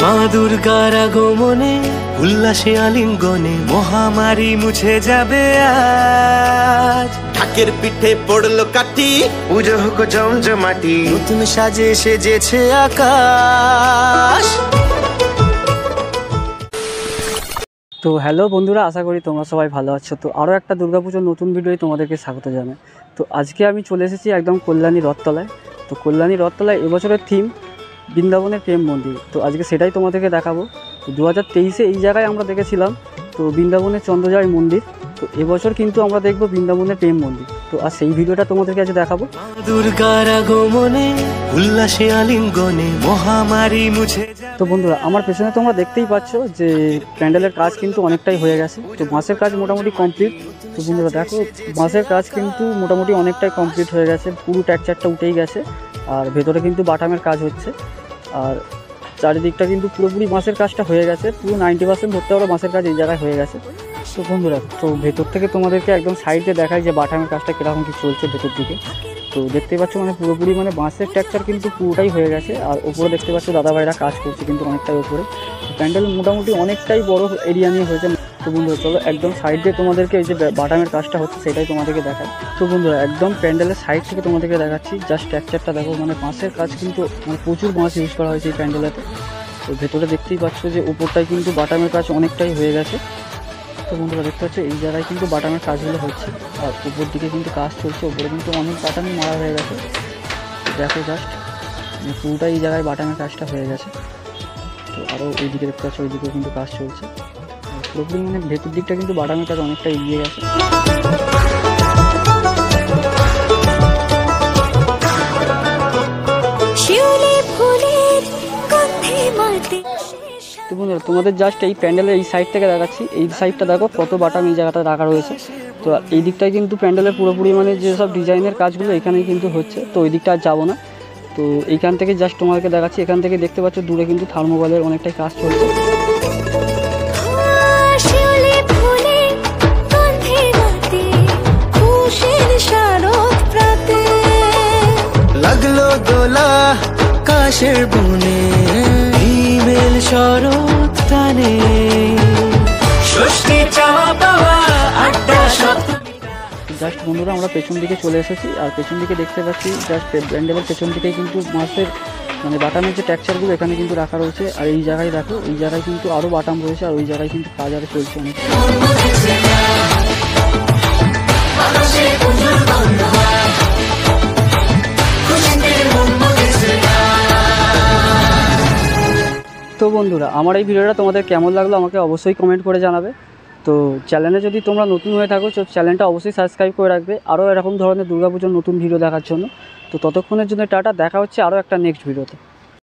মা দুর্গার আগমনে উল্লাসে আলিঙ্গনে মহামারী মুছে যাবে আজ। ঢাকের পিঠে পড়লো কাঠি, পুজো হোক জমজমাটি, নতুন সাজে সেজেছে আকাশ। তো হ্যালো বন্ধুরা, আশা করি তোমরা সবাই ভালো আছো। তো আরও একটা দুর্গাপুজোর নতুন ভিডিওয় তোমাদেরকে স্বাগত জানাই। তো আজকে আমি চলে এসেছি একদম কল্যাণী রথতলায়। তো কল্যাণী রথতলায় এবছরের থিম বৃন্দাবনের প্রেম মন্দির। তো আজকে সেটাই তোমাদেরকে দেখাবো। তো 2023-এ এই জায়গায় আমরা দেখেছিলাম তো বৃন্দাবনের চন্দ্রজয় মন্দির। তো এবছর কিন্তু আমরা দেখবো বৃন্দাবনের প্রেম মন্দির। তো আর সেই ভিডিওটা তোমাদেরকে আজ দেখাবো। দুর্গার আগমনে উল্লাসে আলিঙ্গনে মহামারী মুছে। তো বন্ধুরা, আমার পেছনে তোমরা দেখতেই পাচ্ছ যে প্যান্ডেলের কাজ কিন্তু অনেকটাই হয়ে গেছে। তো বাঁশের কাজ মোটামুটি কমপ্লিট। তো বন্ধুরা দেখো, বাঁশের কাজ কিন্তু মোটামুটি অনেকটাই কমপ্লিট হয়ে গেছে, পুরো ট্যাকচারটা উঠেই গেছে। আর ভেতরে কিন্তু বাটামের কাজ হচ্ছে, আর চারিদিকটা কিন্তু পুরোপুরি বাঁশের কাজটা হয়ে গেছে। পুরো 90% ধরতে পারো বাঁশের কাজ এই জায়গায় হয়ে গেছে। তো বন্ধুরা, তো ভেতর থেকে তোমাদেরকে একদম সাইডে দেখায় যে বাটামের কাজটা কীরকম কী চলছে ভেতর দিকে। তো দেখতে পাচ্ছ মানে পুরোপুরি মানে বাঁশের ট্যাকচার কিন্তু পুরোটাই হয়ে গেছে। আর ওপরে দেখতে পাচ্ছ দাদাভাইরা কাজ করছে কিন্তু অনেকটাই ওপরে। প্যান্ডেল মোটামুটি অনেকটাই বড় এরিয়া নিয়ে হয়েছে। তো বন্ধুরা চলো একদম সাইড দিয়ে তোমাদেরকে এই যে বাটামের কাজটা হচ্ছে সেটাই তোমাদেরকে দেখায়। তো বন্ধুরা একদম প্যান্ডেলের সাইড থেকে তোমাদেরকে দেখাচ্ছি, জাস্ট ট্যাকচারটা দেখো। মানে বাঁশের কাজ কিন্তু মানে প্রচুর বাঁশ ইউজ করা হয়েছে এই প্যান্ডেলেতে। তো ভেতরে দেখতেই পাচ্ছ যে উপরটাই কিন্তু বাটামের কাজ অনেকটাই হয়ে গেছে। তো বন্ধুরা দেখতে পাচ্ছ এই জায়গায় কিন্তু বাটামের কাজগুলো হচ্ছে, আর উপর দিকে কিন্তু কাজ চলছে। উপরে কিন্তু অনেক বাটামই মারা হয়ে গেছে। দেখো জাস্ট পুরোটাই এই জায়গায় বাটামের কাজটা হয়ে গেছে। তো আরও এইদিকে দেখতে পাচ্ছ, ওইদিকেও কিন্তু কাজ চলছে। পুরোপুরি মানে ভেতর দিকটা কিন্তু বাটামের কাজ অনেকটা এগিয়ে গেছে। তো বন্ধুরা তোমাদের জাস্ট এই প্যান্ডেলের এই সাইড থেকে দেখাচ্ছি, এই সাইডটা দেখো কত বাটাম এই জায়গাটা রাখা রয়েছে। তো এই দিকটায় কিন্তু প্যান্ডেলের পুরোপুরি মানে যেসব ডিজাইনের কাজগুলো এখানেই কিন্তু হচ্ছে। তো ওই দিকটা আর যাবো না। তো এইখান থেকে জাস্ট তোমাদেরকে দেখাচ্ছি, এখান থেকে দেখতে পাচ্ছ দূরে কিন্তু থার্মোকলের অনেকটাই কাজ চলছে। লাগলো দোলা কাশের বনে, হিমেল শরৎ টানে, ষষ্ঠী চাওয়া পাওয়া আড্ডা সপ্তমী। জাস্ট বন্ধুরা আমরা পেছন দিকে চলে এসেছি, আর পেছন দিকে দেখতে পাচ্ছি জাস্ট প্যান্ডেলের পেছন দিকেই কিন্তু মাছের মানে বাটামের যে ট্যাকচারগুলো এখানে কিন্তু রাখা রয়েছে। আর এই জায়গায় দেখো, এই জায়গায় কিন্তু আরও বাটাম রয়েছে, আর ওই জায়গায় কিন্তু কাজ আরও চলছে অনেক। তো বন্ধুরা, আমার এই ভিডিওটা তোমাদের কেমন লাগলো আমাকে অবশ্যই কমেন্ট করে জানাবে। তো চ্যানেলে যদি তোমরা নতুন হয়ে থাকো তো চ্যানেলটা অবশ্যই সাবস্ক্রাইব করে রাখবে আরও এরকম ধরনের দুর্গাপুজোর নতুন ভিডিও দেখার জন্য। তো ততক্ষণের জন্য টাটা, দেখা হচ্ছে আরও একটা নেক্সট ভিডিওতে।